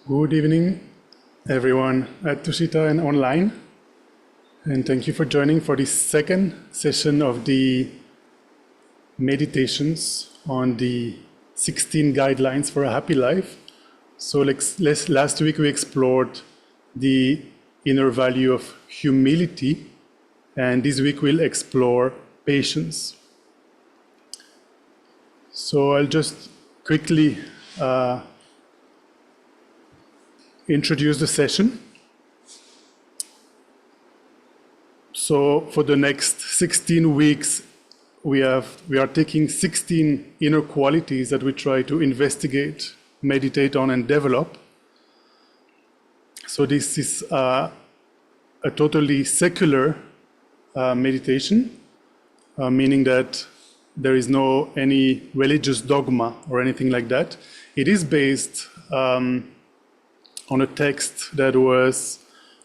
Good evening, everyone at Tushita and online. And thank you for joining for the second session of the meditations on the 16 guidelines for a happy life. So last week we explored the inner value of humility, and this week we'll explore patience. So I'll just quickly introduce the session. So for the next 16 weeks, we are taking 16 inner qualities that we try to investigate, meditate on, and develop. So this is a totally secular meditation, meaning that there is no any religious dogma or anything like that. It is based on a text that was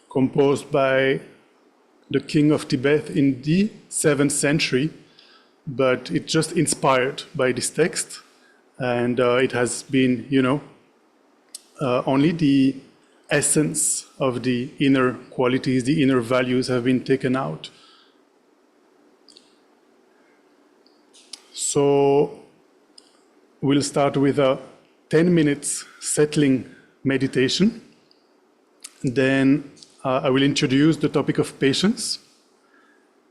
composed by the king of Tibet in the 7th century, but it's just inspired by this text, and it has been, only the essence of the inner qualities, the inner values have been taken out. So we'll start with a 10 minutes settling meditation. Then I will introduce the topic of patience.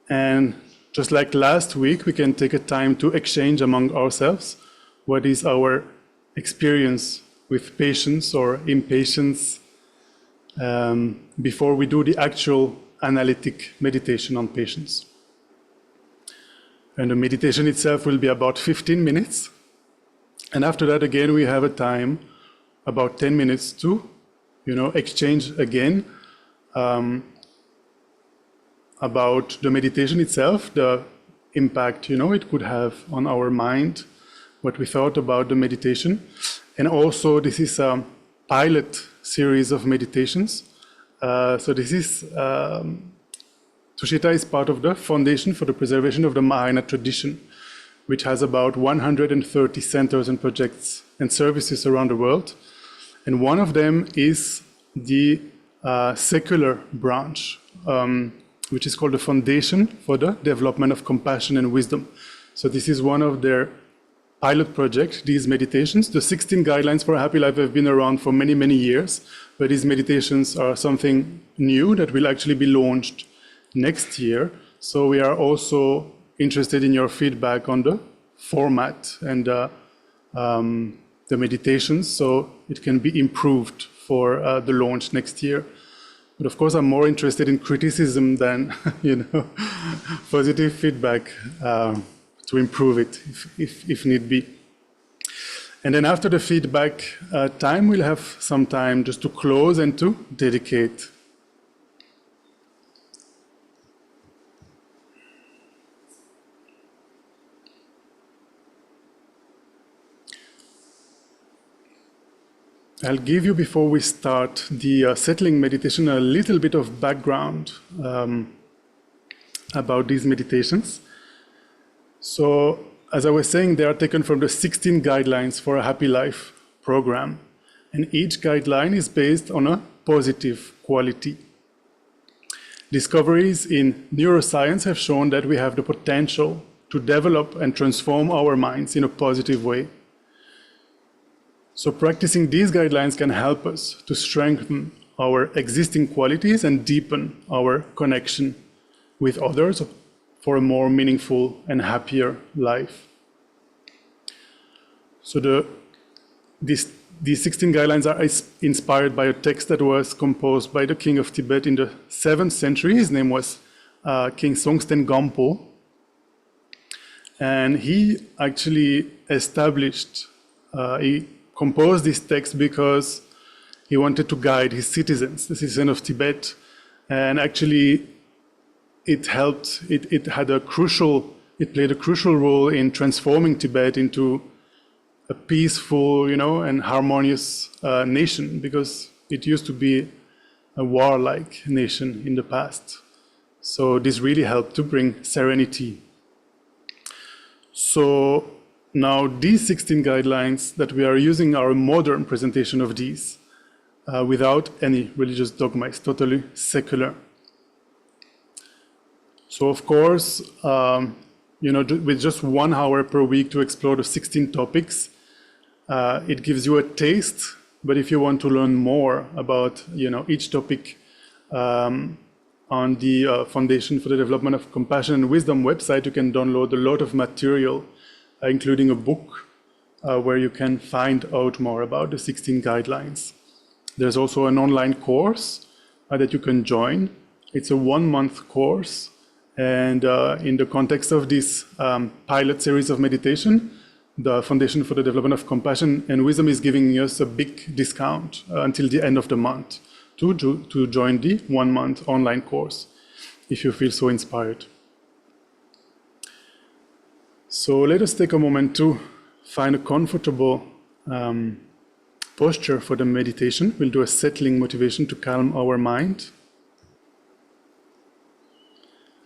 And just like last week, we can take a time to exchange among ourselves what is our experience with patience or impatience before we do the actual analytic meditation on patience. And the meditation itself will be about 15 minutes. And after that, again, we have a time about 10 minutes to, exchange again about the meditation itself, the impact, it could have on our mind, what we thought about the meditation. And also, this is a pilot series of meditations. So this is, Tushita is part of the Foundation for the Preservation of the Mahayana tradition, which has about 130 centers and projects and services around the world. And one of them is the secular branch, which is called the Foundation for the Development of Compassion and Wisdom. So this is one of their pilot projects, these meditations. The 16 guidelines for a happy life have been around for many, many years, but these meditations are something new that will actually be launched next year. So we are also interested in your feedback on the format and the meditations, so it can be improved for the launch next year. But of course, I'm more interested in criticism than positive feedback to improve it if need be. And then after the feedback time, we'll have some time just to close and to dedicate. I'll give you, before we start the settling meditation, a little bit of background about these meditations. So, as I was saying, they are taken from the 16 guidelines for a happy life program. And each guideline is based on a positive quality. Discoveries in neuroscience have shown that we have the potential to develop and transform our minds in a positive way. So practicing these guidelines can help us to strengthen our existing qualities and deepen our connection with others for a more meaningful and happier life. So these 16 guidelines are inspired by a text that was composed by the king of Tibet in the 7th century. His name was King Songtsen Gampo. And he actually he composed this text because he wanted to guide his citizens, the citizens of Tibet, and actually it played a crucial role in transforming Tibet into a peaceful, and harmonious nation, because it used to be a warlike nation in the past. So this really helped to bring serenity. So now these 16 guidelines that we are using, our modern presentation of these, without any religious dogma. It's totally secular. So of course, with just 1 hour per week to explore the 16 topics, it gives you a taste. But if you want to learn more about, each topic on the Foundation for the Development of Compassion and Wisdom website, you can download a lot of material, including a book where you can find out more about the 16 guidelines. There's also an online course that you can join. It's a 1-month course. And in the context of this pilot series of meditation, the Foundation for the Development of Compassion and Wisdom is giving us a big discount until the end of the month to join the 1-month online course, if you feel so inspired. So let us take a moment to find a comfortable posture for the meditation. We'll do a settling motivation to calm our mind,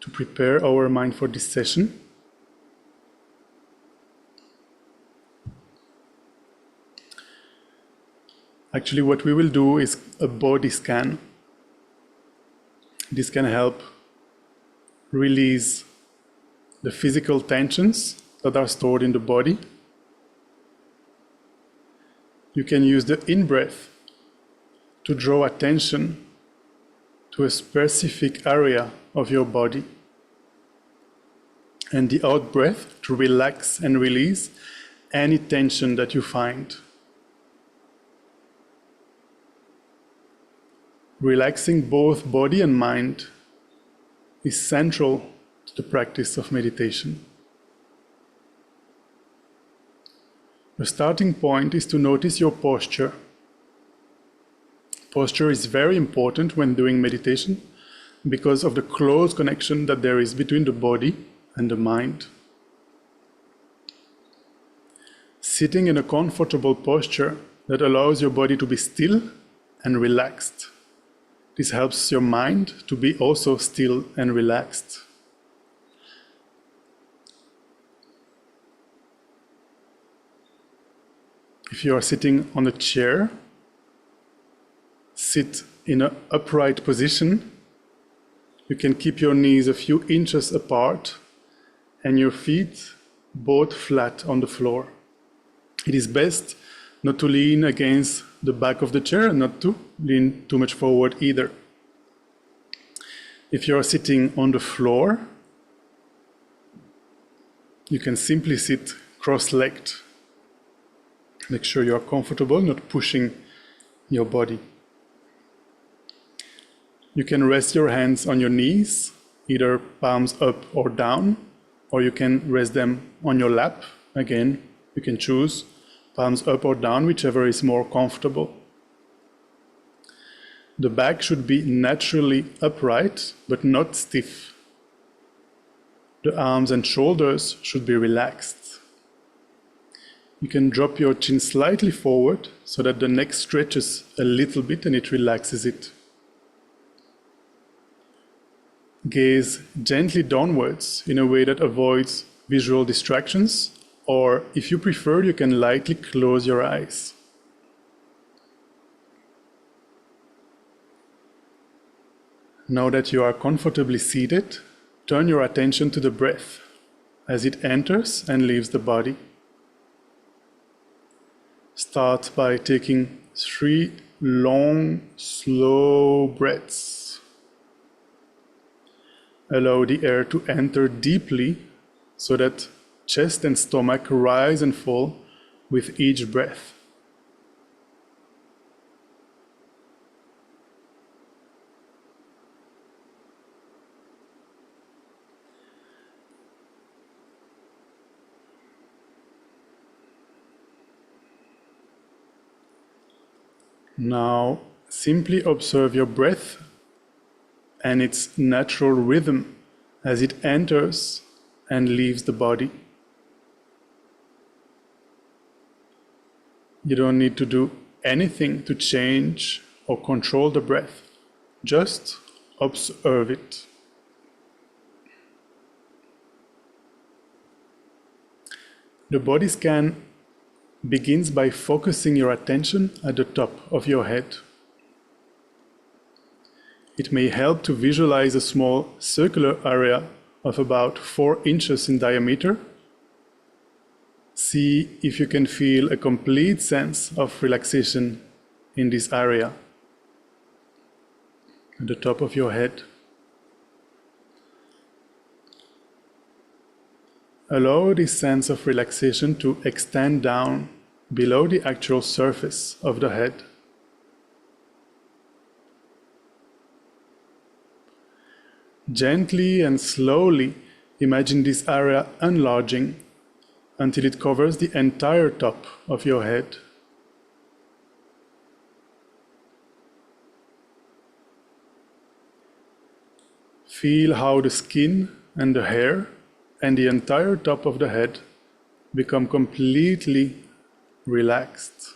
to prepare our mind for this session. Actually, what we will do is a body scan. This can help release the physical tensions that are stored in the body. You can use the in-breath to draw attention to a specific area of your body, and the out-breath to relax and release any tension that you find. Relaxing both body and mind is central to the practice of meditation. The starting point is to notice your posture. Posture is very important when doing meditation because of the close connection that there is between the body and the mind. Sitting in a comfortable posture that allows your body to be still and relaxed. This helps your mind to be also still and relaxed. If you are sitting on a chair, sit in an upright position. You can keep your knees a few inches apart and your feet both flat on the floor. It is best not to lean against the back of the chair and not to lean too much forward either. If you are sitting on the floor, you can simply sit cross-legged. Make sure you are comfortable, not pushing your body. You can rest your hands on your knees, either palms up or down, or you can rest them on your lap. Again, you can choose palms up or down, whichever is more comfortable. The back should be naturally upright, but not stiff. The arms and shoulders should be relaxed. You can drop your chin slightly forward so that the neck stretches a little bit and it relaxes it. Gaze gently downwards in a way that avoids visual distractions, or if you prefer, you can lightly close your eyes. Now that you are comfortably seated, turn your attention to the breath as it enters and leaves the body. Start by taking 3 long, slow breaths. Allow the air to enter deeply so that chest and stomach rise and fall with each breath. Now, simply observe your breath and its natural rhythm as it enters and leaves the body. You don't need to do anything to change or control the breath. Just observe it. The body scan begins by focusing your attention at the top of your head. it may help to visualize a small circular area of about 4 inches in diameter. See if you can feel a complete sense of relaxation in this area at the top of your head. Allow this sense of relaxation to extend down below the actual surface of the head. Gently and slowly imagine this area enlarging until it covers the entire top of your head. Feel how the skin and the hair and the entire top of the head become completely relaxed.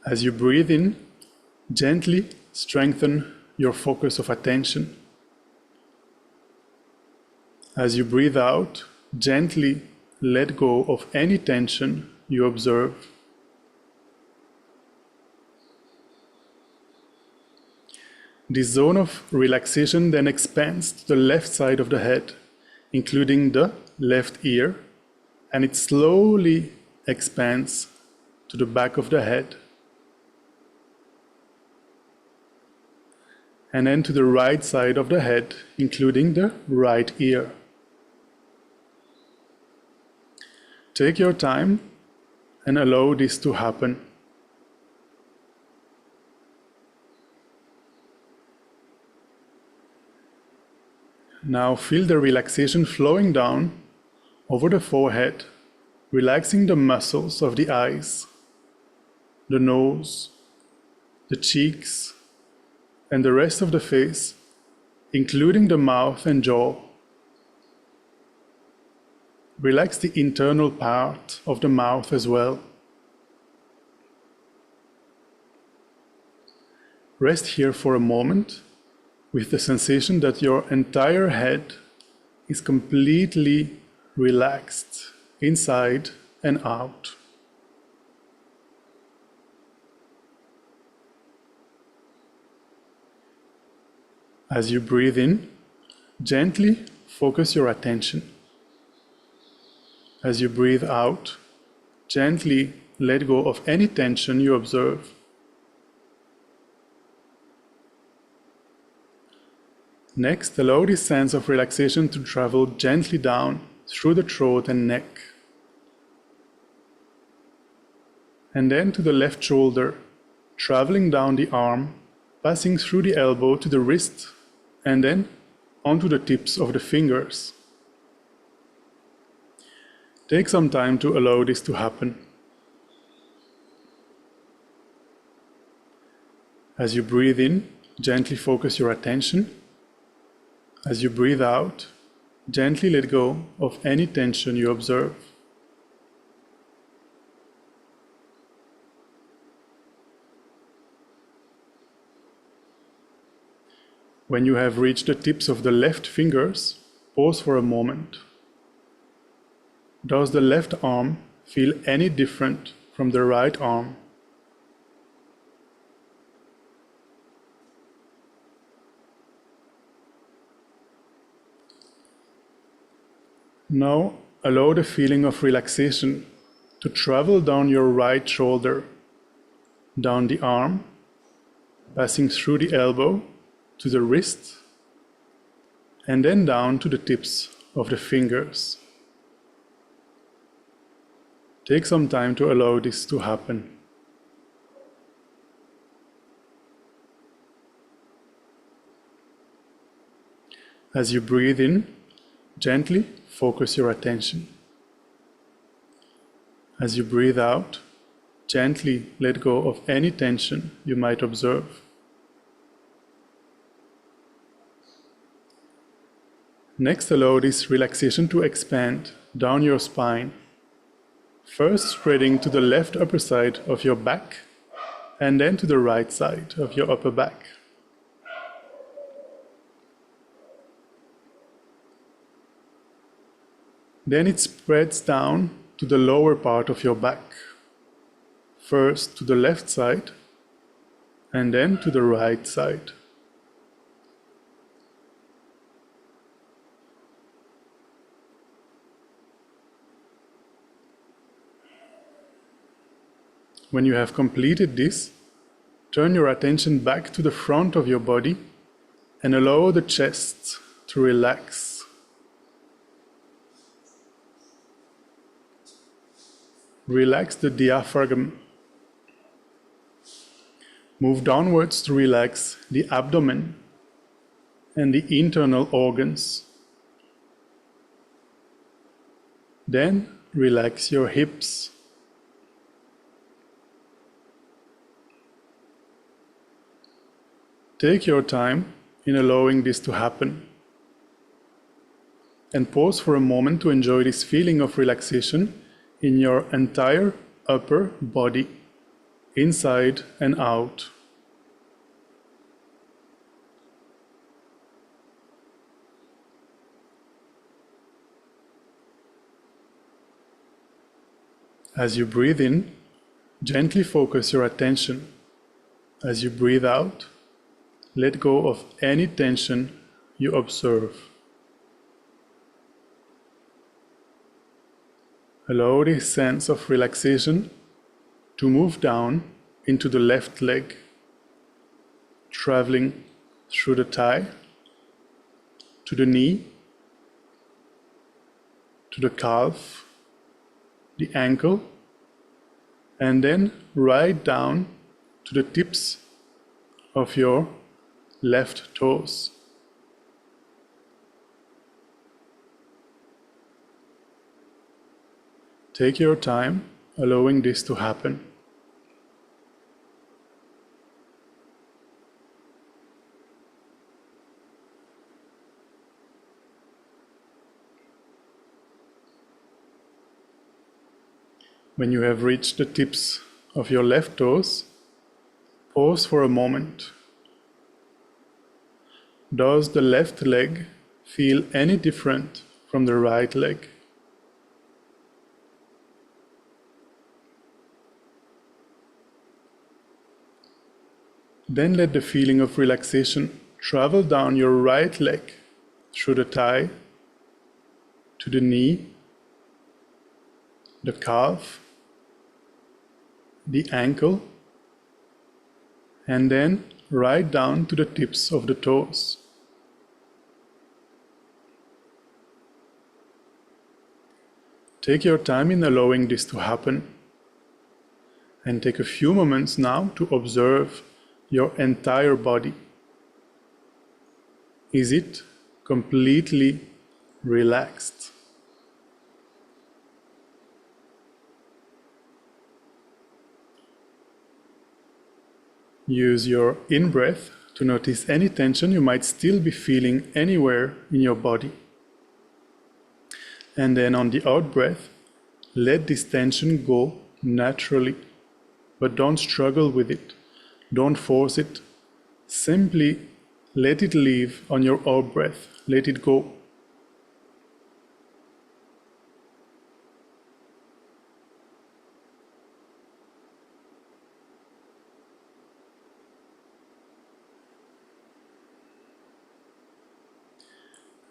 As you breathe in, gently strengthen your focus of attention. As you breathe out, gently let go of any tension you observe. This zone of relaxation then expands to the left side of the head, including the left ear, and it slowly expands to the back of the head. And then to the right side of the head, including the right ear. Take your time and allow this to happen. Now feel the relaxation flowing down over the forehead, relaxing the muscles of the eyes, the nose, the cheeks, and the rest of the face, including the mouth and jaw. Relax the internal part of the mouth as well. Rest here for a moment with the sensation that your entire head is completely relaxed inside and out. As you breathe in, gently focus your attention. As you breathe out, gently let go of any tension you observe. Next, allow this sense of relaxation to travel gently down through the throat and neck. And then to the left shoulder, traveling down the arm, passing through the elbow to the wrist, and then onto the tips of the fingers. Take some time to allow this to happen. As you breathe in, gently focus your attention. As you breathe out, gently let go of any tension you observe. When you have reached the tips of the left fingers, pause for a moment. Does the left arm feel any different from the right arm? Now, allow the feeling of relaxation to travel down your right shoulder, down the arm, passing through the elbow to the wrist, and then down to the tips of the fingers. Take some time to allow this to happen. As you breathe in, gently focus your attention. As you breathe out, gently let go of any tension you might observe. Next, allow this relaxation to expand down your spine, first spreading to the left upper side of your back, and then to the right side of your upper back. Then it spreads down to the lower part of your back, first to the left side and then to the right side. When you have completed this, turn your attention back to the front of your body and allow the chest to relax. Relax the diaphragm. Move downwards to relax the abdomen and the internal organs. Then relax your hips. Take your time in allowing this to happen. And pause for a moment to enjoy this feeling of relaxation in your entire upper body, inside and out. As you breathe in, gently focus your attention. As you breathe out, let go of any tension you observe. Allow this sense of relaxation to move down into the left leg, traveling through the thigh, to the knee, to the calf, the ankle, and then right down to the tips of your left toes. Take your time allowing this to happen. When you have reached the tips of your left toes, pause for a moment. Does the left leg feel any different from the right leg? Then let the feeling of relaxation travel down your right leg, through the thigh, to the knee, the calf, the ankle, and then right down to the tips of the toes. Take your time in allowing this to happen, and take a few moments now to observe your entire body. Is it completely relaxed? Use your in-breath to notice any tension you might still be feeling anywhere in your body. And then on the out-breath, let this tension go naturally, but don't struggle with it. Don't force it. Simply let it leave on your out-breath. Let it go.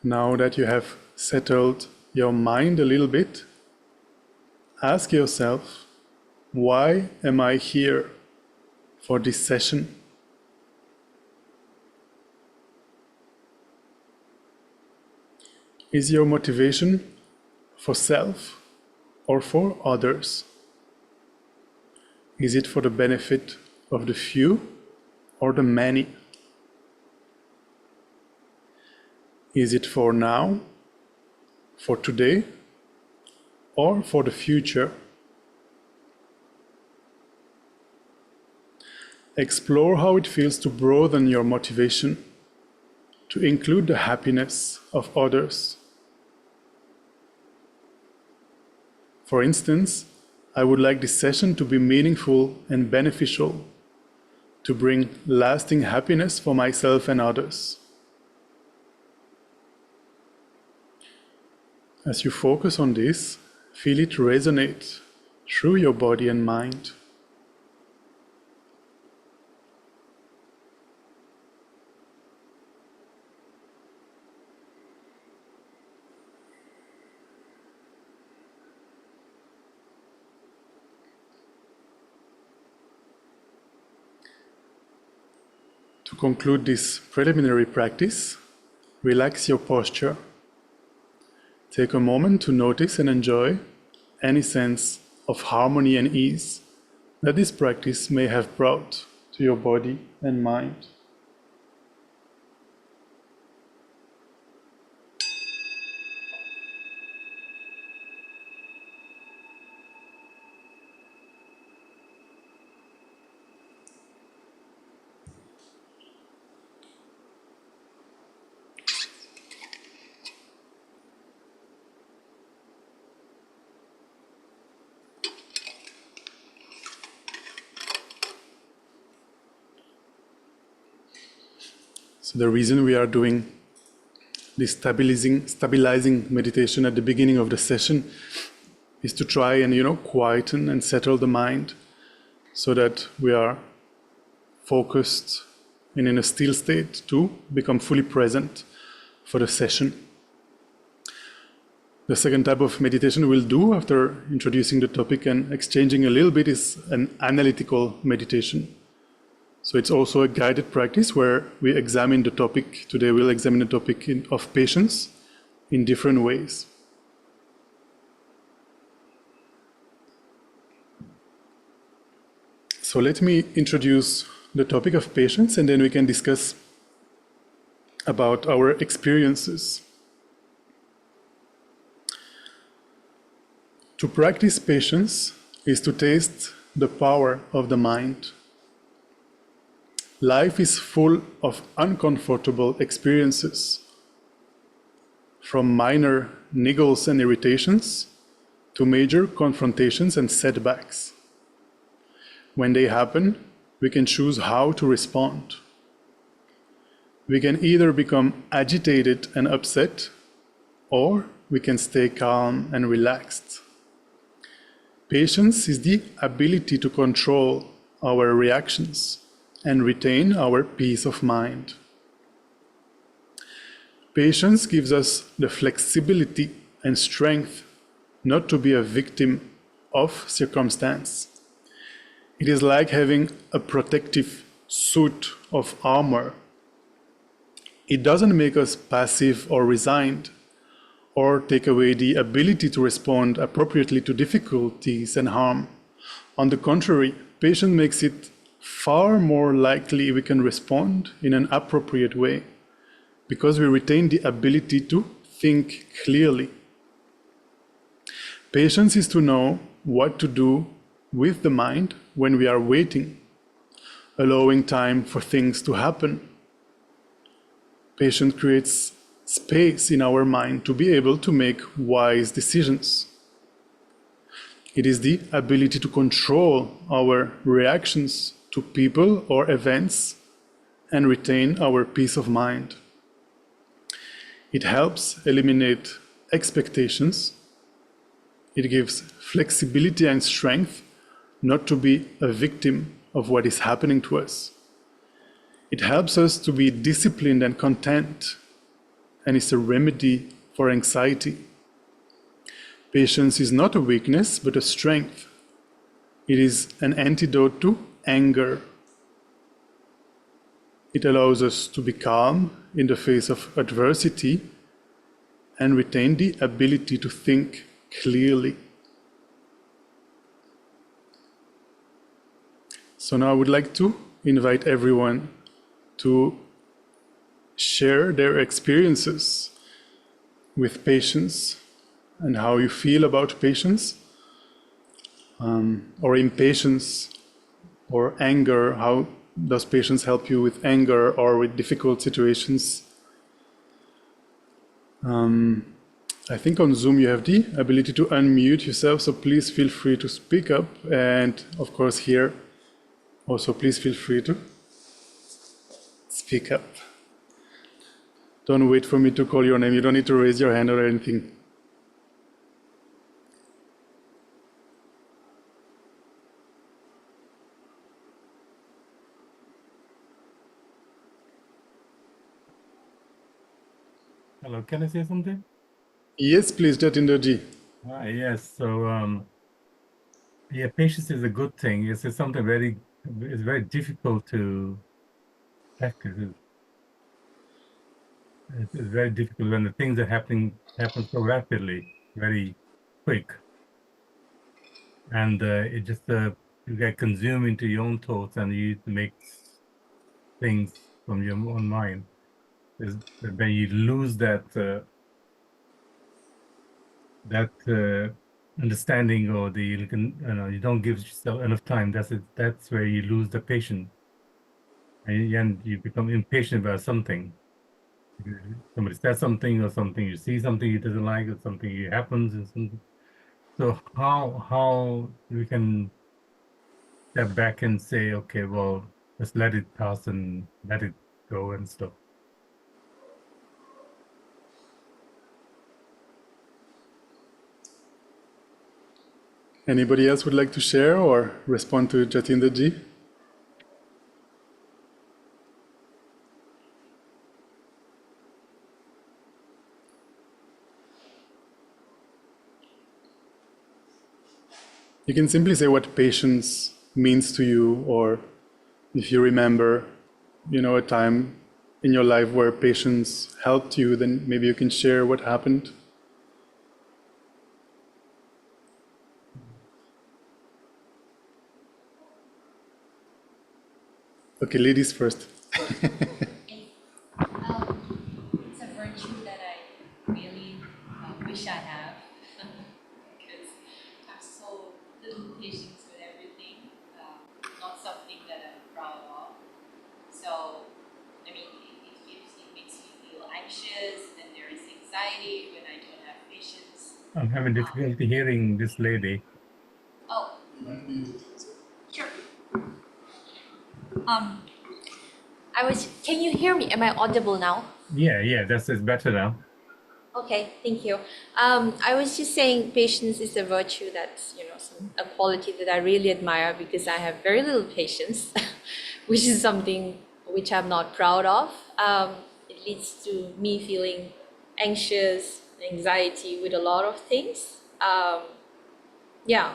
Now that you have settled your mind a little bit, ask yourself, why am I here for this session? Is your motivation for self or for others? Is it for the benefit of the few or the many? Is it for now, for today, or for the future? Explore how it feels to broaden your motivation, to include the happiness of others. For instance, I would like this session to be meaningful and beneficial, to bring lasting happiness for myself and others. As you focus on this, feel it resonate through your body and mind. To conclude this preliminary practice, relax your posture. Take a moment to notice and enjoy any sense of harmony and ease that this practice may have brought to your body and mind. So the reason we are doing this stabilizing meditation at the beginning of the session is to try and, quieten and settle the mind so that we are focused and in a still state to become fully present for the session. The second type of meditation we'll do after introducing the topic and exchanging a little bit is an analytical meditation. So it's also a guided practice where we examine the topic. Today we'll examine the topic of patience in different ways. So let me introduce the topic of patience and then we can discuss about our experiences. To practice patience is to taste the power of the mind. Life is full of uncomfortable experiences, from minor niggles and irritations to major confrontations and setbacks. When they happen, we can choose how to respond. We can either become agitated and upset, or we can stay calm and relaxed. Patience is the ability to control our reactions and retain our peace of mind. Patience gives us the flexibility and strength not to be a victim of circumstance. It is like having a protective suit of armor. It doesn't make us passive or resigned, or take away the ability to respond appropriately to difficulties and harm. On the contrary, patience makes it far more likely we can respond in an appropriate way, because we retain the ability to think clearly. Patience is to know what to do with the mind when we are waiting, allowing time for things to happen. Patience creates space in our mind to be able to make wise decisions. It is the ability to control our reactions to people or events and retain our peace of mind. It helps eliminate expectations. It gives flexibility and strength not to be a victim of what is happening to us. It helps us to be disciplined and content, and is a remedy for anxiety. Patience is not a weakness, but a strength. It is an antidote to anger. It allows us to be calm in the face of adversity and retain the ability to think clearly. So now I would like to invite everyone to share their experiences with patience and how you feel about patience, or impatience or anger. How does patience help you with anger or with difficult situations? I think on Zoom you have the ability to unmute yourself, so please feel free to speak up. And of course here also please feel free to speak up. Don't wait for me to call your name. You don't need to raise your hand or anything. Hello, can I say something? Yes, please, Jatinderji. Yes. So, yeah, patience is a good thing. It's something it's very difficult to practice is very difficult when the things are happen so rapidly, very quick, and it just you get consumed into your own thoughts, and you make things from your own mind. Then you lose that understanding, or you don't give yourself enough time. That's where you lose the patience, and you become impatient about something. Somebody says something, or something you see something you doesn't like, or something happens, and something. So how we can step back and say, okay, well, let's let it pass and let it go and stuff. Anybody else would like to share or respond to Jatinder ji? You can simply say what patience means to you, or if you remember, a time in your life where patience helped you, then maybe you can share what happened. Okay, ladies first. It's a virtue that I really wish I have because I have so little patience with everything. Not something that I'm proud of. So, I mean, it makes me feel anxious, and there is anxiety when I don't have patience. I'm having difficulty hearing this lady. Oh, sure. Can you hear me? Am I audible now? Yeah, that's better now. Okay, thank you. I was just saying patience is a virtue that's, a quality that I really admire because I have very little patience, which is something which I'm not proud of. It leads to me feeling anxious, anxiety with a lot of things. Yeah,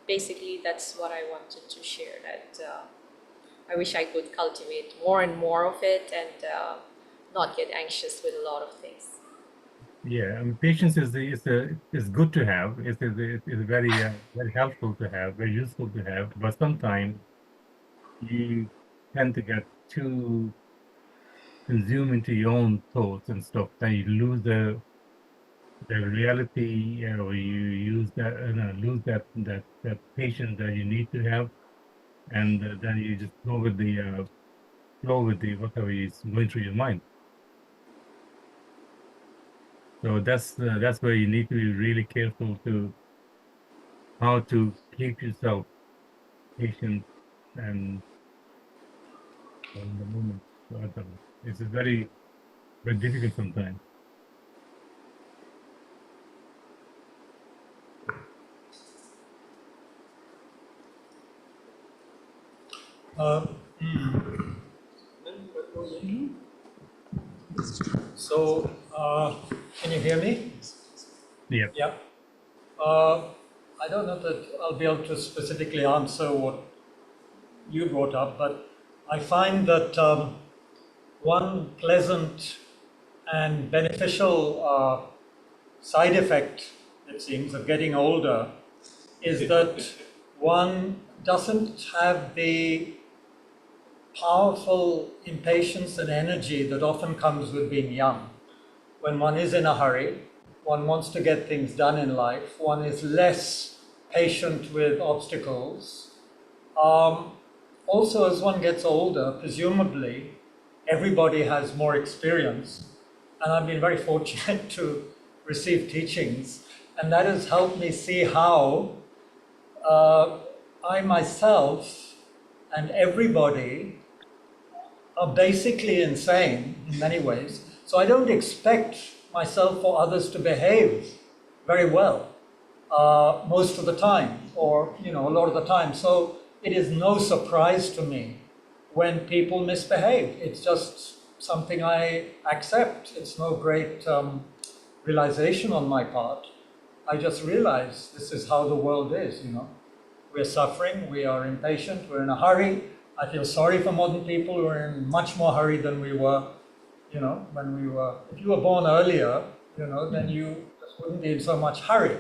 basically that's what I wanted to share, that I wish I could cultivate more and more of it, and not get anxious with a lot of things. Yeah, I mean, patience is good to have. It's very helpful to have, very useful to have. But sometimes you tend to get too consumed into your own thoughts and stuff. Then you lose the reality, or you lose that patience that you need to have, and then you just go with the flow with the whatever is going through your mind. So that's where you need to be really careful to how to keep yourself patient and in the moment. So I don't know. It's very difficult sometimes. Uh, so, can you hear me? Yeah. Yeah. I don't know that I'll be able to specifically answer what you brought up, but I find that one pleasant and beneficial side effect, it seems, of getting older is that one doesn't have the powerful impatience and energy that often comes with being young. When one is in a hurry, one wants to get things done in life, one is less patient with obstacles. Also, as one gets older, presumably, everybody has more experience. And I've been very fortunate to receive teachings, and that has helped me see how I myself and everybody are basically insane in many ways. So I don't expect myself or others to behave very well most of the time, or a lot of the time. So it is no surprise to me when people misbehave. It's just something I accept. It's no great realization on my part. I just realize this is how the world is. We're suffering, we are impatient, we're in a hurry. I feel sorry for modern people who are in much more hurry than we were, when we were. If you were born earlier, then you just wouldn't be in so much hurry.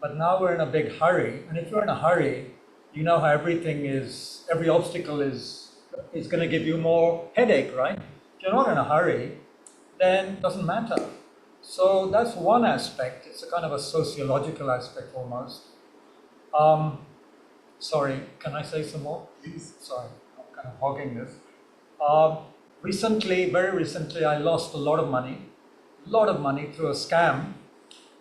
But now we're in a big hurry, and if you're in a hurry, you know how every obstacle is going to give you more headache, right? If you're not in a hurry, then it doesn't matter. So that's one aspect. It's a kind of a sociological aspect almost. Sorry, can I say some more? Please. Sorry, I'm kind of hogging this. Very recently, I lost a lot of money through a scam.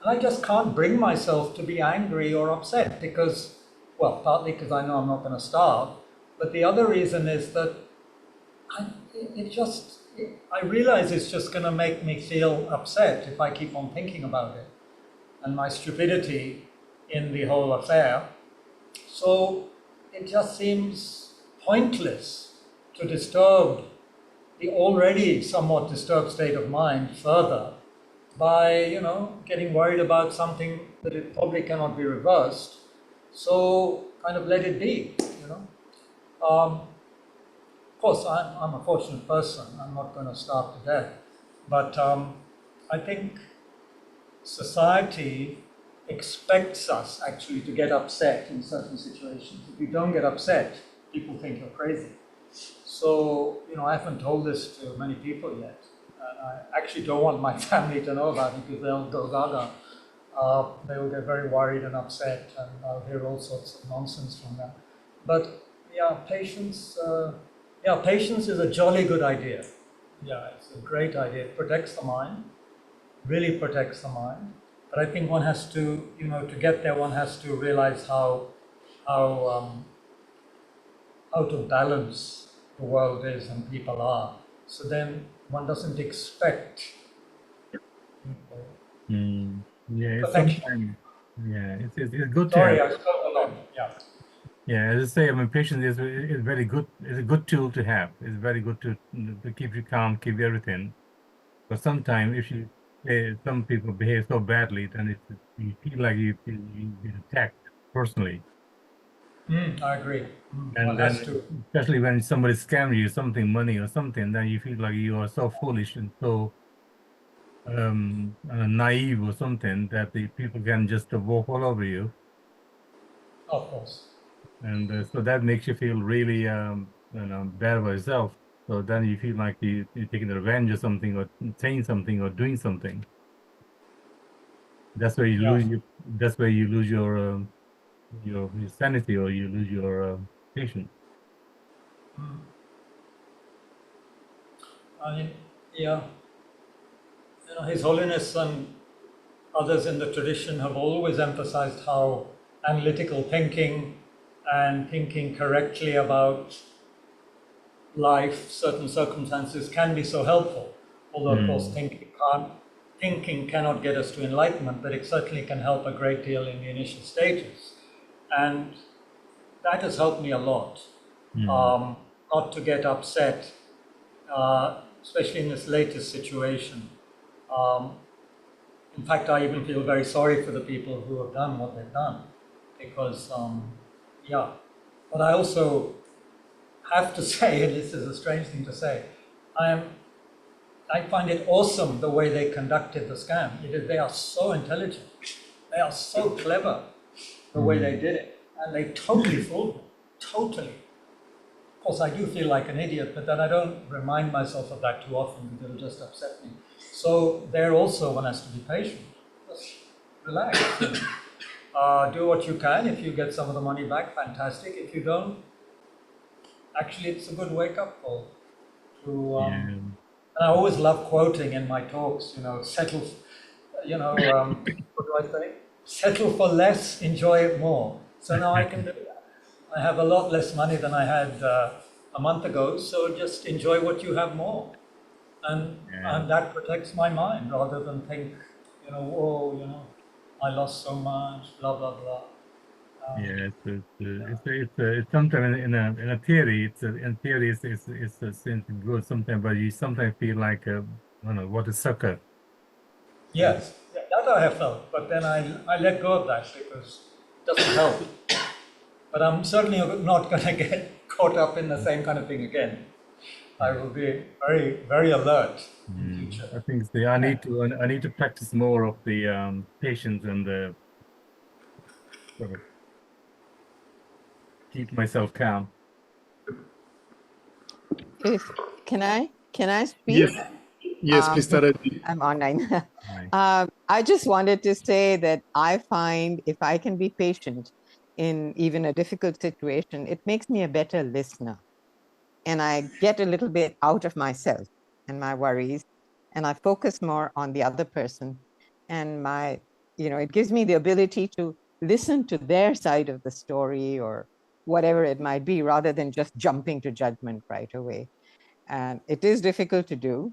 And I just can't bring myself to be angry or upset because, well, partly because I know I'm not going to starve, but the other reason is that I realize it's just going to make me feel upset if I keep on thinking about it and my stupidity in the whole affair. So it just seems pointless to disturb the already somewhat disturbed state of mind further by, getting worried about something that it probably cannot be reversed. So kind of let it be, Of course, I'm a fortunate person. I'm not going to starve to death. But I think society expects us actually to get upset in certain situations. If you don't get upset, people think you're crazy. So, I haven't told this to many people yet. I actually don't want my family to know about it because they'll go gaga. They will get very worried and upset, and I'll hear all sorts of nonsense from them. But patience is a jolly good idea. Yeah, it's a great idea. It protects the mind, really protects the mind. But I think one has to, to get there, one has to realize how to balance the world is and people are. So then one doesn't expect Yeah, it's perfection. sometimes, it's good to Sorry, have. I spoke a lot. Yeah. Yeah, as I say, patience is very good. It's a good tool to have. It's very good to keep you calm, keep everything. But sometimes, if some people behave so badly, then you feel like you've been attacked personally. I agree. And One then, has to. especially when somebody scams you something, money or something, then you feel like you are so foolish and so naive or something that the people can just walk all over you. Of course. And so that makes you feel really bad about yourself. So then you feel like you're taking revenge or something, or saying something, or doing something. That's where you Yeah. lose your. That's where you lose your sanity, or you lose your patience. I mean, yeah. His Holiness and others in the tradition have always emphasized how analytical thinking and thinking correctly about life, certain circumstances can be so helpful. Although, of course, thinking cannot get us to enlightenment, but it certainly can help a great deal in the initial stages. And that has helped me a lot, not to get upset, especially in this latest situation. In fact, I even feel very sorry for the people who have done what they've done, because, But I also have to say, and this is a strange thing to say, I find it awesome the way they conducted the scam. They are so intelligent, they are so clever, the way they did it, and they totally fooled me, totally. Of course, I do feel like an idiot, but then I don't remind myself of that too often because it'll just upset me. So there also one has to be patient. Just relax. Do what you can. If you get some of the money back, fantastic. If you don't, actually it's a good wake-up call. And I always love quoting in my talks, settle, what do I say? Settle for less, enjoy it more. So now I can do that. I have a lot less money than I had a month ago, so just enjoy what you have more. And that protects my mind rather than think, I lost so much, blah, blah, blah. It's sometimes in a theory, in theory it's good sometimes, but you sometimes feel like I don't know what a sucker. Yes, that I have felt, but then I let go of that because it doesn't help. But I'm certainly not going to get caught up in the same kind of thing again. I will be very, very alert in future. I think I need to practice more of the patience and the sort of keep myself calm. If can I speak? Yes, yes, please start. I'm online. Right. I just wanted to say that I find if I can be patient in even a difficult situation, it makes me a better listener. And I get a little bit out of myself and my worries, and I focus more on the other person. And it gives me the ability to listen to their side of the story or whatever it might be, rather than just jumping to judgment right away. And it is difficult to do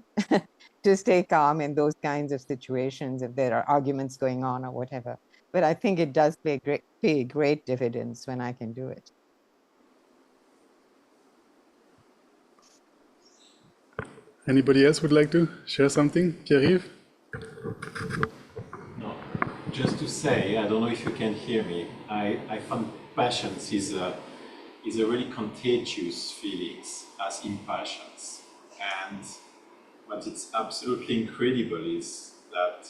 to stay calm in those kinds of situations if there are arguments going on or whatever. But I think it does pay great dividends when I can do it. Anybody else would like to share something? Pierre-Yves? No, just to say, I don't know if you can hear me. I find passions is a really contagious feelings as impatience. And what is absolutely incredible is that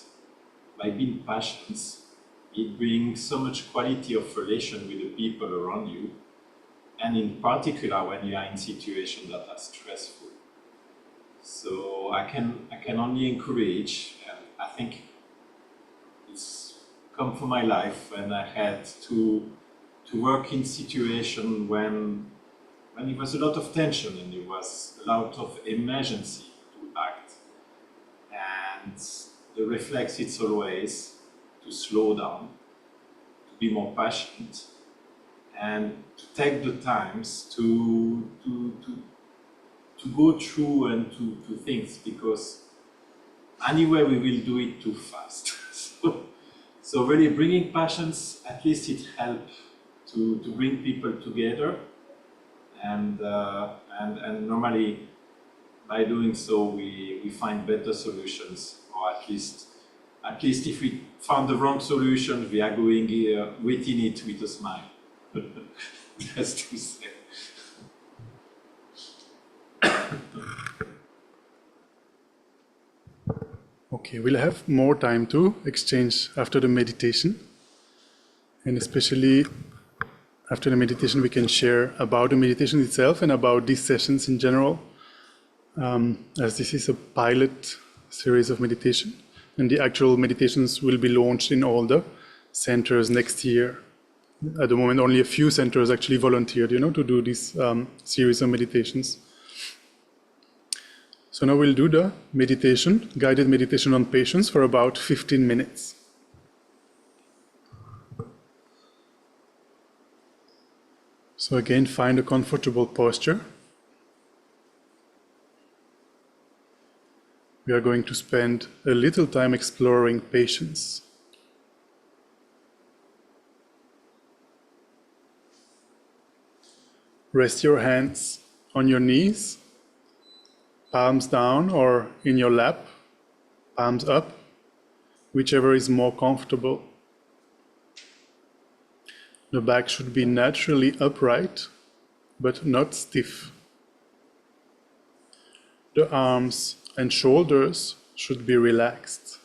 by being passions, it brings so much quality of relation with the people around you, and in particular when you are in situations that are stressful. So I can only encourage, and I think it's come from my life when I had to work in situation when it was a lot of tension and it was a lot of emergency to act. And the reflex is always to slow down, to be more patient, and to take the times to go through and to things, because anyway we will do it too fast. So really bringing passions, at least it helps to bring people together, and normally by doing so we find better solutions, or at least if we found the wrong solution, we are going waiting it with a smile. Just to say. Okay, we'll have more time to exchange after the meditation. And especially after the meditation, we can share about the meditation itself and about these sessions in general, as this is a pilot series of meditation. And the actual meditations will be launched in all the centers next year. At the moment, only a few centers actually volunteered, to do this series of meditations. So now we'll do the meditation, guided meditation on patience for about 15 minutes. So again, find a comfortable posture. We are going to spend a little time exploring patience. Rest your hands on your knees, palms down or in your lap, palms up, whichever is more comfortable. The back should be naturally upright, but not stiff. The arms and shoulders should be relaxed.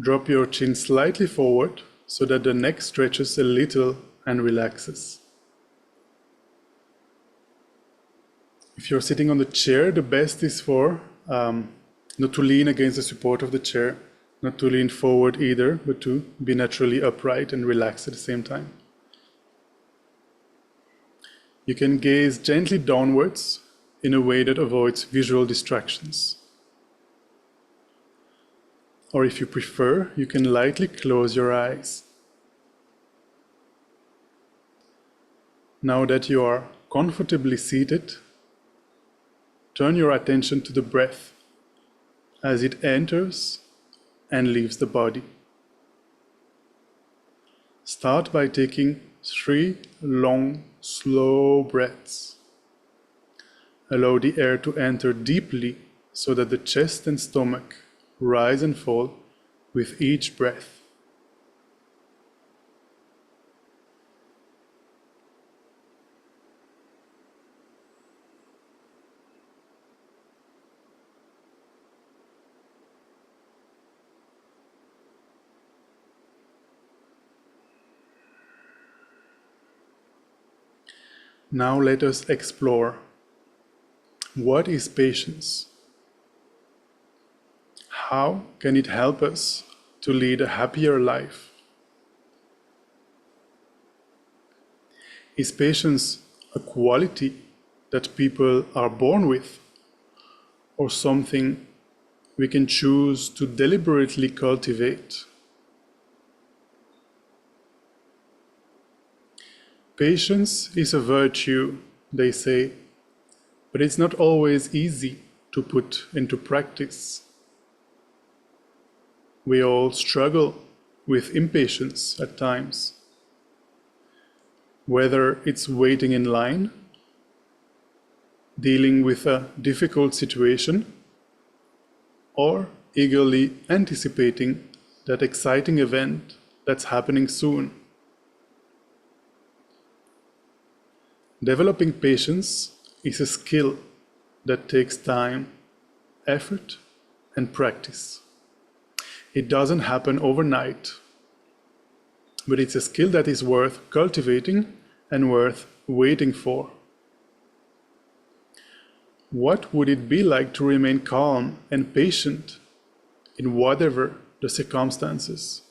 Drop your chin slightly forward so that the neck stretches a little and relaxes. If you're sitting on the chair, the best is for not to lean against the support of the chair, not to lean forward either, but to be naturally upright and relaxed at the same time. You can gaze gently downwards in a way that avoids visual distractions. Or if you prefer, you can lightly close your eyes. Now that you are comfortably seated, turn your attention to the breath as it enters and leaves the body. Start by taking 3 long, slow breaths. Allow the air to enter deeply so that the chest and stomach rise and fall with each breath. Now let us explore, what is patience? How can it help us to lead a happier life? Is patience a quality that people are born with, or something we can choose to deliberately cultivate? Patience is a virtue, they say, but it's not always easy to put into practice. We all struggle with impatience at times, whether it's waiting in line, dealing with a difficult situation, or eagerly anticipating that exciting event that's happening soon. Developing patience is a skill that takes time, effort, and practice. It doesn't happen overnight, but it's a skill that is worth cultivating and worth waiting for. What would it be like to remain calm and patient in whatever the circumstances?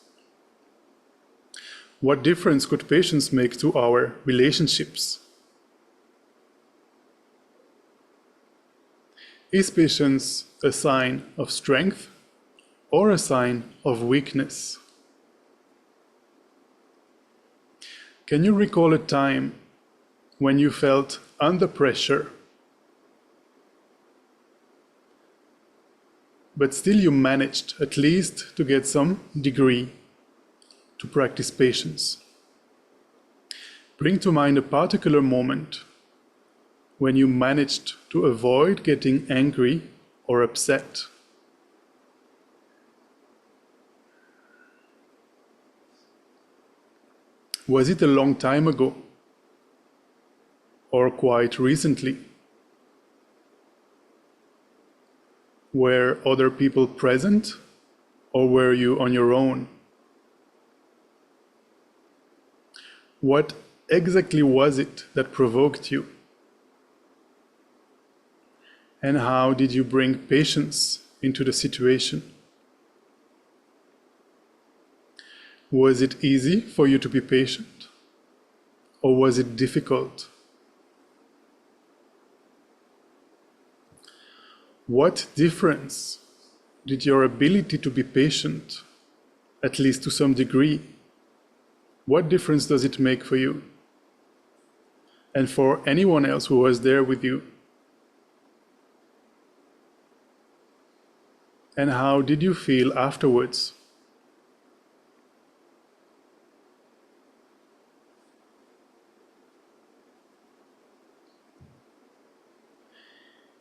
What difference could patience make to our relationships? Is patience a sign of strength or a sign of weakness? Can you recall a time when you felt under pressure, but still you managed at least to get some degree to practice patience? Bring to mind a particular moment when you managed to avoid getting angry or upset. Was it a long time ago or quite recently? Were other people present, or were you on your own? What exactly was it that provoked you? And how did you bring patience into the situation? Was it easy for you to be patient, or was it difficult? What difference did your ability to be patient, at least to some degree, what difference does it make for you and for anyone else who was there with you? And how did you feel afterwards?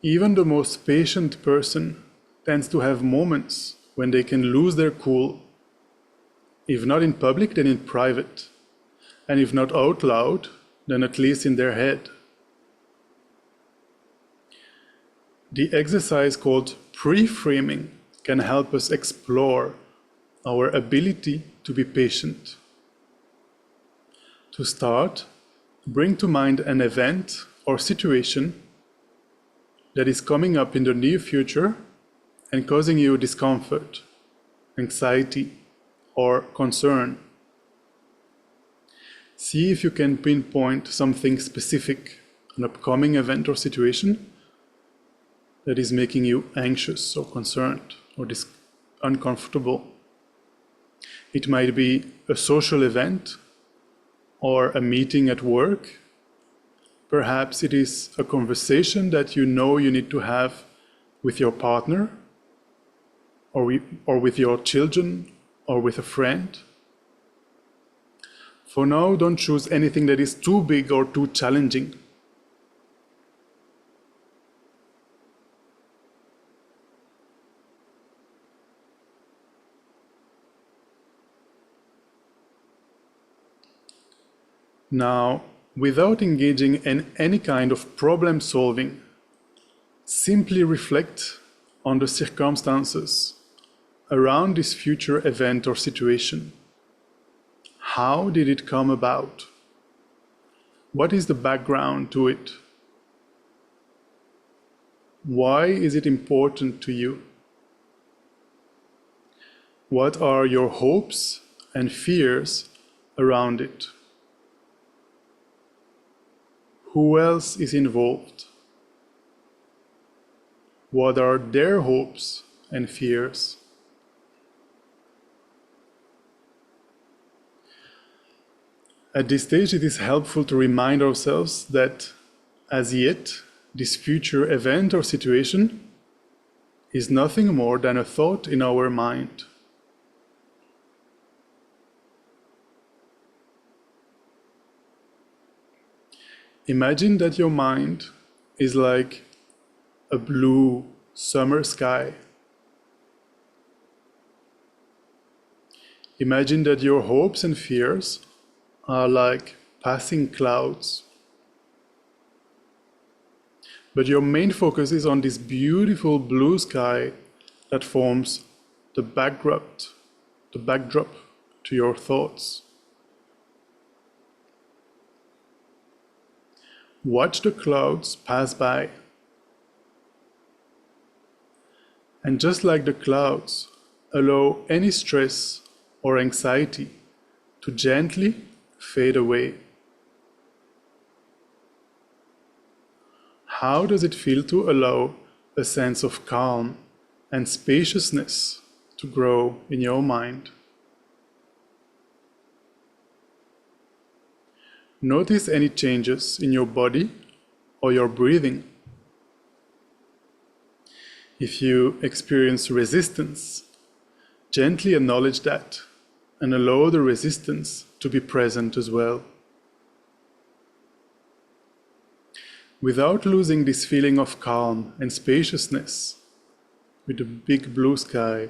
Even the most patient person tends to have moments when they can lose their cool, if not in public, then in private, and if not out loud, then at least in their head. The exercise called pre-framing can help us explore our ability to be patient. To start, bring to mind an event or situation that is coming up in the near future and causing you discomfort, anxiety, or concern. See if you can pinpoint something specific, an upcoming event or situation that is making you anxious or concerned or uncomfortable. It might be a social event or a meeting at work. Perhaps it is a conversation that you know you need to have with your partner or with your children or with a friend. For now, don't choose anything that is too big or too challenging. Now, without engaging in any kind of problem solving, simply reflect on the circumstances around this future event or situation. How did it come about? What is the background to it? Why is it important to you? What are your hopes and fears around it? Who else is involved? What are their hopes and fears? At this stage, it is helpful to remind ourselves that, as yet, this future event or situation is nothing more than a thought in our mind. Imagine that your mind is like a blue summer sky. Imagine that your hopes and fears are like passing clouds. But your main focus is on this beautiful blue sky that forms the backdrop to your thoughts. Watch the clouds pass by. And just like the clouds, allow any stress or anxiety to gently fade away. How does it feel to allow a sense of calm and spaciousness to grow in your mind? Notice any changes in your body or your breathing. If you experience resistance, gently acknowledge that and allow the resistance to be present as well. Without losing this feeling of calm and spaciousness with the big blue sky,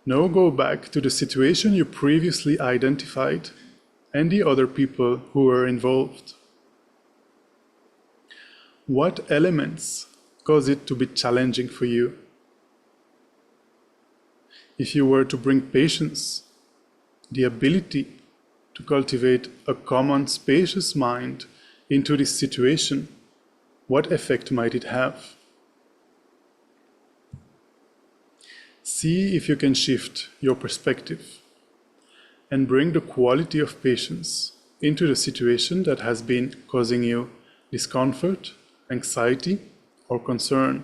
now go back to the situation you previously identified and the other people who were involved. What elements cause it to be challenging for you? If you were to bring patience, the ability to cultivate a common, spacious mind into this situation, what effect might it have? See if you can shift your perspective and bring the quality of patience into the situation that has been causing you discomfort, anxiety, or concern.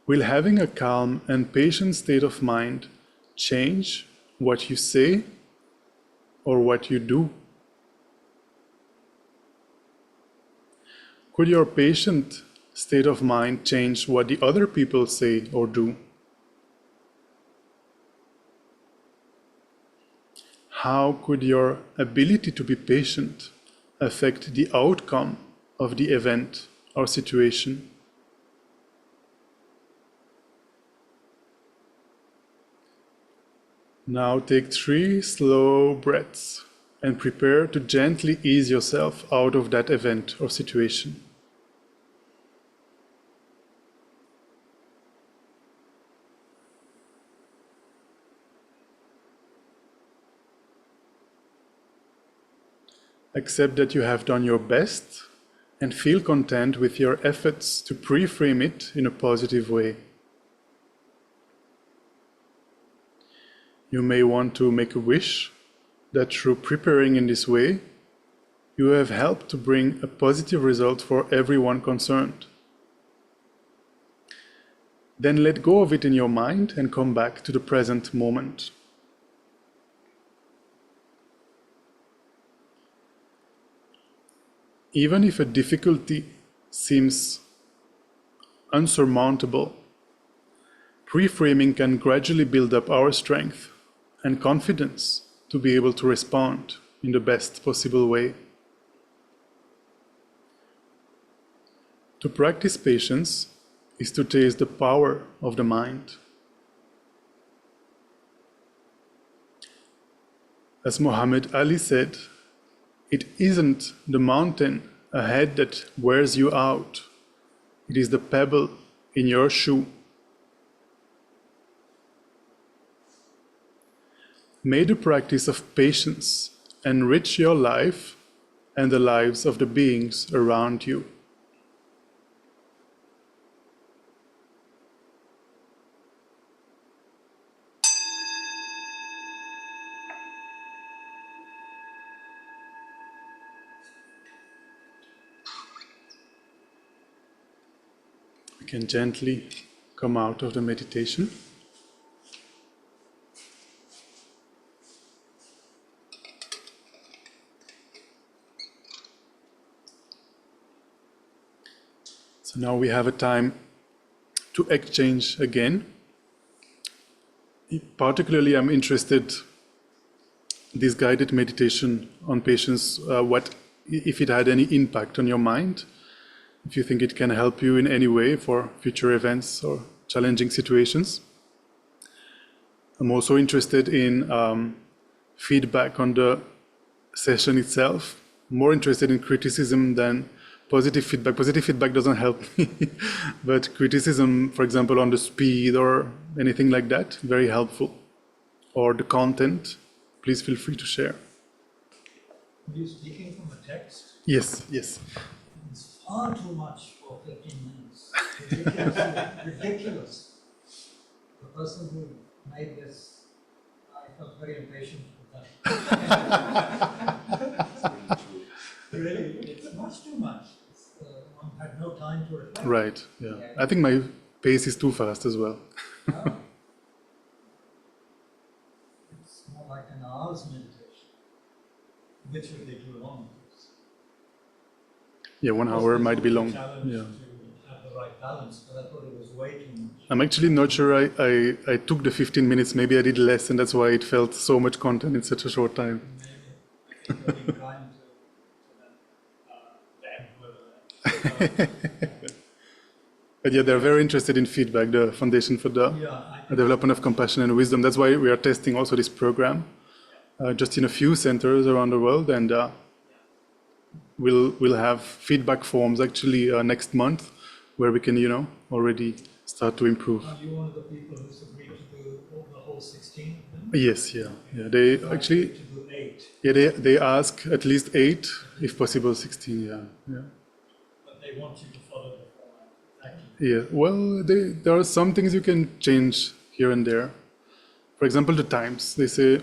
Will having a calm and patient state of mind change what you say or what you do? Could your patient state of mind change what the other people say or do? How could your ability to be patient affect the outcome of the event or situation? Now take 3 slow breaths and prepare to gently ease yourself out of that event or situation. Accept that you have done your best and feel content with your efforts to pre-frame it in a positive way. You may want to make a wish that through preparing in this way, you have helped to bring a positive result for everyone concerned. Then let go of it in your mind and come back to the present moment. Even if a difficulty seems unsurmountable, pre-framing can gradually build up our strength and confidence to be able to respond in the best possible way. To practice patience is to taste the power of the mind. As Muhammad Ali said, it isn't the mountain ahead that wears you out, it is the pebble in your shoe. may the practice of patience enrich your life and the lives of the beings around you. We can gently come out of the meditation. So now we have a time to exchange again. Particularly, I'm interested this guided meditation on patience, what if it had any impact on your mind, if you think it can help you in any way for future events or challenging situations. I'm also interested in feedback on the session itself, more interested in criticism than positive feedback. Positive feedback doesn't help me, but criticism, for example, on the speed or anything like that, very helpful. Or the content, please feel free to share. Are you speaking from a text? Yes, yes. It's far too much for 15 minutes. Ridiculous. Ridiculous. The person who made this, I felt very impatient with that. Really, it's much too much. One had no time to reflect. Right, yeah. I think my pace is too fast as well. No. It's more like an hour's meditation, which would be too long. Yeah, 1 hour might be long. Challenge Yeah. to have the right balance, but I thought it was way too much. I'm actually not sure I took the 15 minutes, maybe I did less, and that's why it felt so much content in such a short time. Maybe. I think you're being kind to them. But yeah, they're very interested in feedback, the Foundation for the Yeah, I think Development of Compassion and Wisdom. That's why we are testing also this program, just in a few centers around the world, and we'll have feedback forms actually next month, where we can, already start to improve. Are you one of the people who's agreed to do the whole 16 of them? Yes, yeah. They So I actually, agreed to do 8, yeah, they ask at least 8, if possible 16, yeah. but they want you to follow the format. Exactly. Yeah, well, there are some things you can change here and there. For example, the times. They say,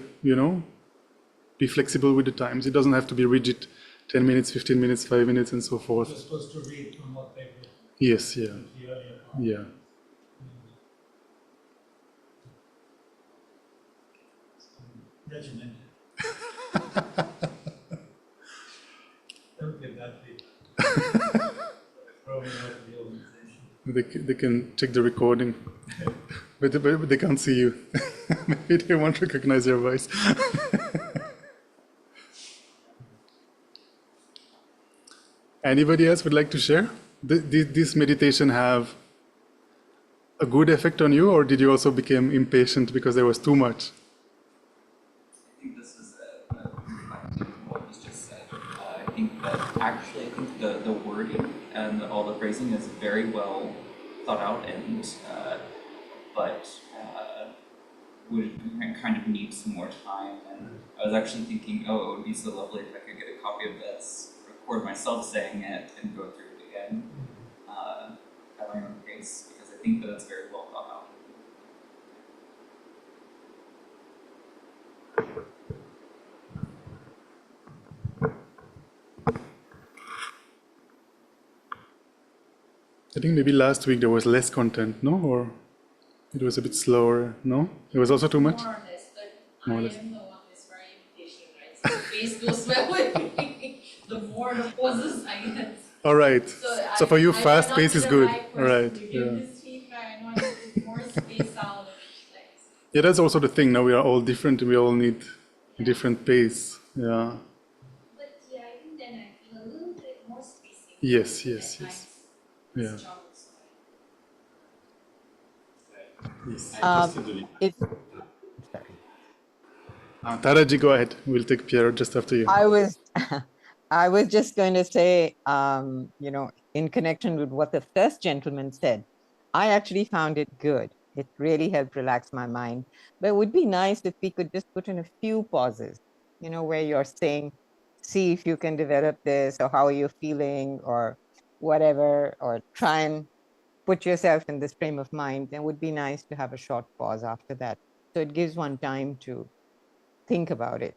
be flexible with the times. It doesn't have to be rigid, 10 minutes, 15 minutes, 5 minutes, and so You're forth. supposed to read from what they've written, Yes, yeah, the earlier part. yeah. Regimented. Don't give that feedback. Throw me out of the organization. They can check the recording, but they can't see you. Maybe they won't recognize your voice. Anybody else would like to share? Did this meditation have a good effect on you, or did you also become impatient because there was too much? I think this is reflecting what was just said. I think that actually, I think the wording and all the phrasing is very well thought out, and but would kind of need some more time. And I was actually thinking, oh, it would be so lovely if I could get a copy of this, record myself saying it, and go through it again at my own pace, because I think that it's very well thought out. I think maybe last week there was less content, no? Or it was a bit slower, no? It was also too much? More or less, but More or I less. am the one that's very impatient, right? So the pace goes well with me. The more the pauses I get. All right. So for you, fast I'm pace not is the good. right All right. person to give Yeah. this feedback. I know I need more space out of each text. Yeah, that's also the thing. Now we are all different. We all need a different pace. Yeah. But yeah, I think then I feel a little bit more spacing. Yes, yes, At yes. times. Yeah. It's trouble, so Yes. It's Taraji, go ahead. We'll take Pierre just after you. I was I was just going to say, in connection with what the first gentleman said, I actually found it good It really helped relax my mind. But it would be nice if we could just put in a few pauses, you know, where you're saying, see if you can develop this, or how are you feeling, or whatever, or try and put yourself in this frame of mind. It would be nice to have a short pause after that. So it gives one time to think about it.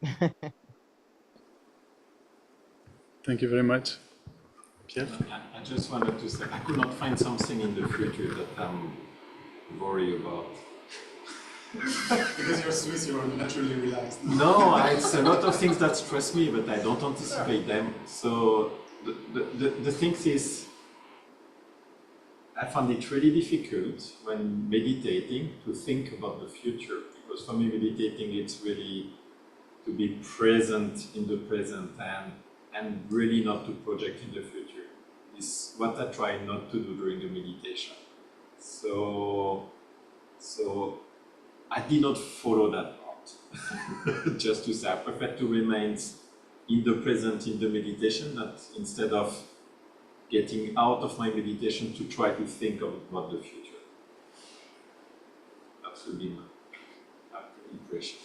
Thank you very much. Pierre? I just wanted to say, I could not find something in the future that I'm worried about. Because you're Swiss, you're naturally relaxed. No, it's a lot of things that stress me, but I don't anticipate them. So the thing is, I found it really difficult when meditating to think about the future, because for me meditating it's really to be present in the present and really not to project in the future. This is what I try not to do during the meditation. So I did not follow that part. Just to say, I prefer to remain in the present in the meditation, that instead of getting out of my meditation to try to think about the future. That would be my impression.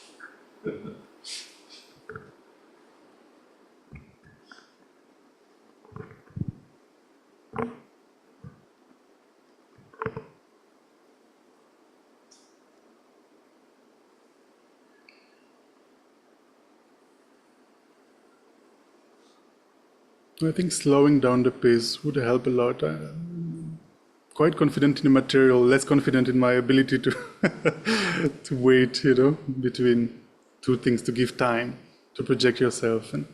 I think slowing down the pace would help a lot. I'm quite confident in the material, less confident in my ability to to wait, you know, between two things, to give time, to project yourself. And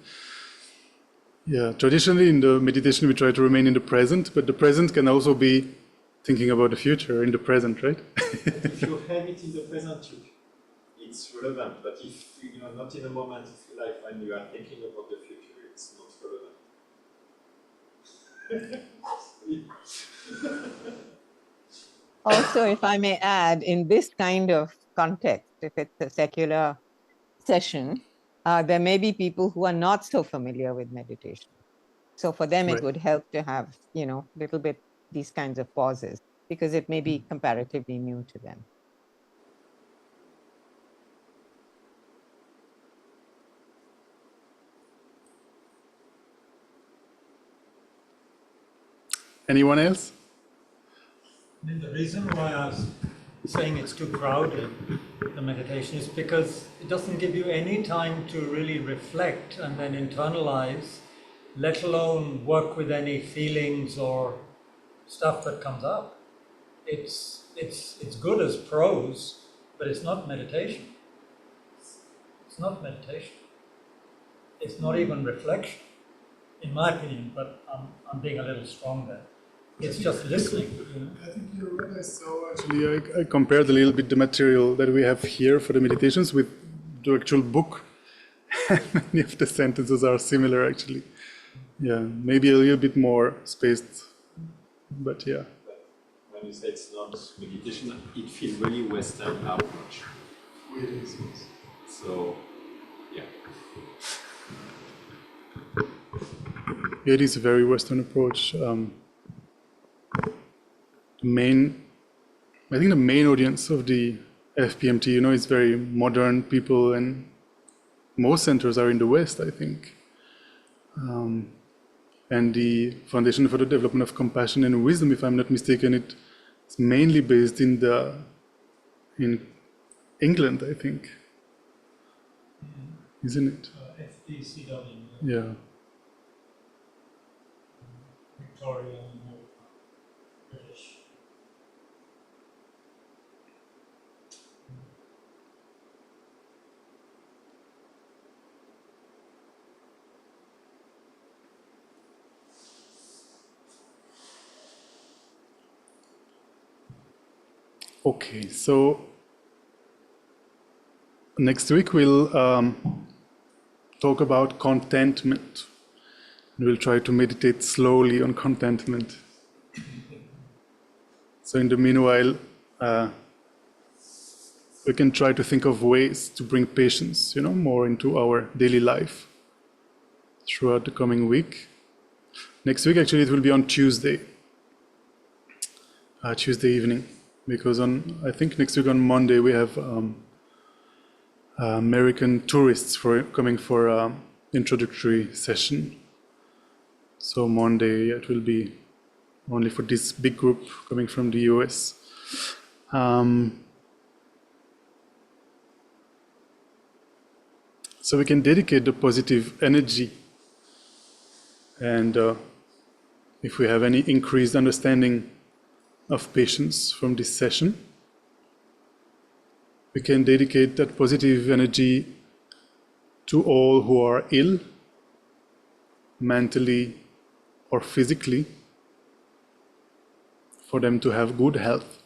yeah, traditionally in the meditation we try to remain in the present, but the present can also be thinking about the future in the present, right? If you have it in the present, it's relevant. But if you are not in a moment of your life when you are thinking about the future, it's not relevant. Also, if I may add, in this kind of context, if it's a secular session, there may be people who are not so familiar with meditation. So for them, Right. it would help to have, you know, a little bit these kinds of pauses, because it may be comparatively new to them. Anyone else? The reason why I was saying it's too crowded, the meditation, is because it doesn't give you any time to really reflect and then internalize, let alone work with any feelings or stuff that comes up. It's good as prose, but it's not meditation. It's not meditation. It's not even reflection, in my opinion, but I'm being a little strong there. It's just listening. You know? I think you're right. I saw actually, I compared a little bit the material that we have here for the meditations with the actual book. Many of the sentences are similar actually. Yeah, maybe a little bit more spaced, but yeah. When you say it's not meditation, it feels really Western approach. It is, yes. So, yeah. It is a very Western approach. I think the main audience of the FPMT, you know, is very modern people, and most centers are in the West, I think. And the Foundation for the Development of Compassion and Wisdom, if I'm not mistaken, it's mainly based in England, I think. Isn't it? FDCW. Yeah. Victoria, British. Okay, so next week we'll talk about contentment. We'll try to meditate slowly on contentment. So in the meanwhile, we can try to think of ways to bring patience, you know, more into our daily life throughout the coming week. Next week, actually, it will be on Tuesday, Tuesday evening. because I think next week on Monday we have American tourists coming for introductory session. So Monday it will be only for this big group coming from the US. So we can dedicate the positive energy, and if we have any increased understanding of patience from this session, we can dedicate that positive energy to all who are ill, mentally or physically, for them to have good health.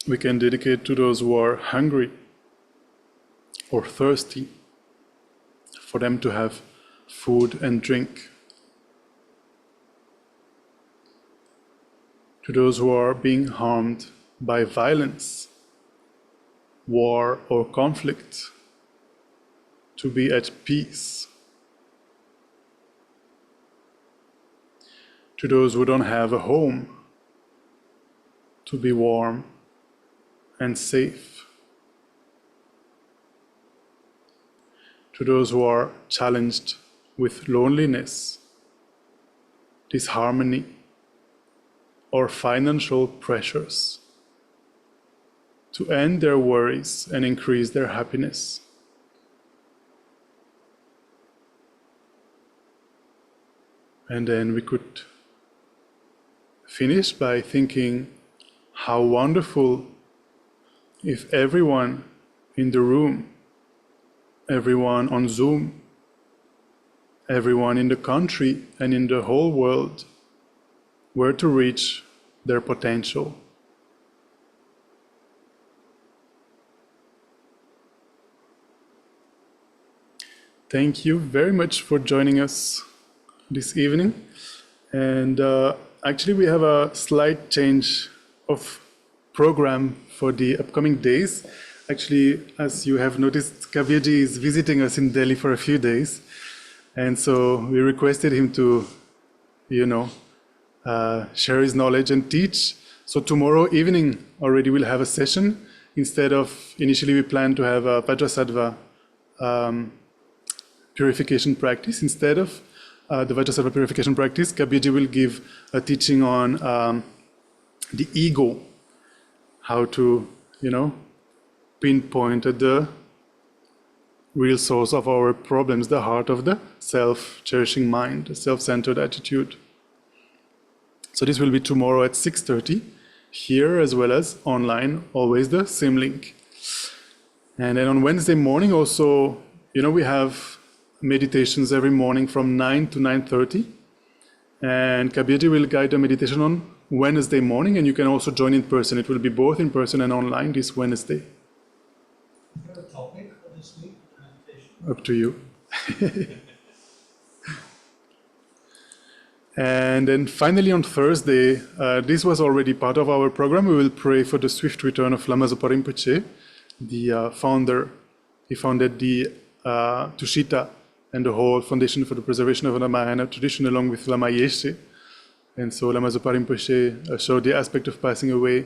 We can dedicate to those who are hungry or thirsty, for them to have food and drink. To those who are being harmed by violence, war or conflict, to be at peace. To those who don't have a home, to be warm and safe. To those who are challenged with loneliness, disharmony, or financial pressures, to end their worries and increase their happiness. And then we could finish by thinking how wonderful if everyone in the room, everyone on Zoom, everyone in the country and in the whole world were to reach their potential. Thank you very much for joining us this evening. And actually we have a slight change of program for the upcoming days. Actually, as you have noticed, Kabirji is visiting us in Delhi for a few days. And so we requested him to, share his knowledge and teach. So tomorrow evening already we'll have a session. Instead of, initially we planned to have a Vajrasattva purification practice. Instead of the Vajrasattva purification practice, Kabirji will give a teaching on the ego, how to, pinpoint at the real source of our problems, the heart of the self-cherishing mind, the self-centered attitude. So this will be tomorrow at 6:30, here as well as online, always the same link. And then on Wednesday morning also, we have meditations every morning from 9 to 9:30. And Kabirji will guide the meditation on Wednesday morning, and you can also join in person. It will be both in person and online this Wednesday. Is there a topic for this week? Meditation? Up to you. And then finally on Thursday, this was already part of our program. We will pray for the swift return of Lama Zopa Rinpoche, the founder. He founded the Tushita and the whole Foundation for the Preservation of the Mahayana tradition along with Lama Yeshe. And so Lama Zopa Rinpoche showed the aspect of passing away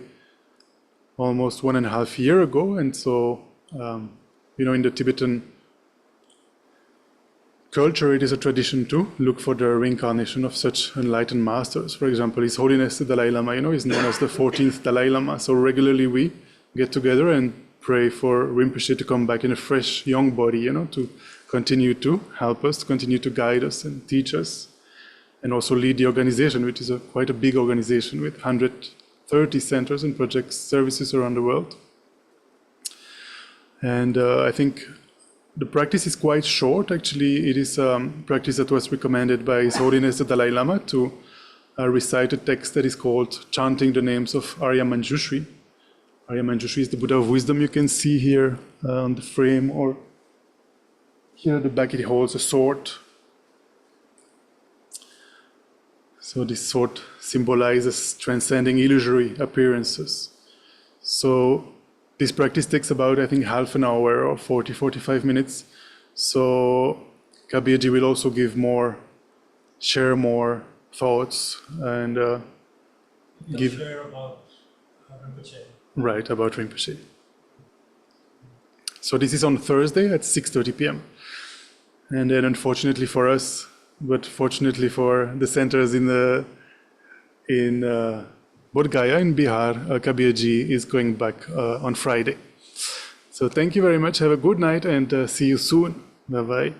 almost 1.5 years ago. And so, in the Tibetan culture, it is a tradition to look for the reincarnation of such enlightened masters. For example, His Holiness the Dalai Lama, is known as the 14th Dalai Lama. So regularly we get together and pray for Rinpoche to come back in a fresh, young body, to continue to help us, to continue to guide us and teach us, and also lead the organization, which is quite a big organization with 130 centers and projects, services around the world. And I think the practice is quite short. Actually, it is a practice that was recommended by His Holiness the Dalai Lama to recite a text that is called Chanting the Names of Arya Manjushri. Arya Manjushri is the Buddha of Wisdom. You can see here on the frame, or here at the back it holds a sword. So this sword symbolizes transcending illusory appearances. So this practice takes about, I think, half an hour or 45 minutes. So Kabirji will also share more thoughts and give share about Rinpoche. right about Rinpoche. So this is on Thursday at 6:30 p.m. And then unfortunately for us, but fortunately for the centers in Bodh Gaya in Bihar, Kabirji is going back on Friday. So thank you very much. Have a good night and see you soon. Bye-bye.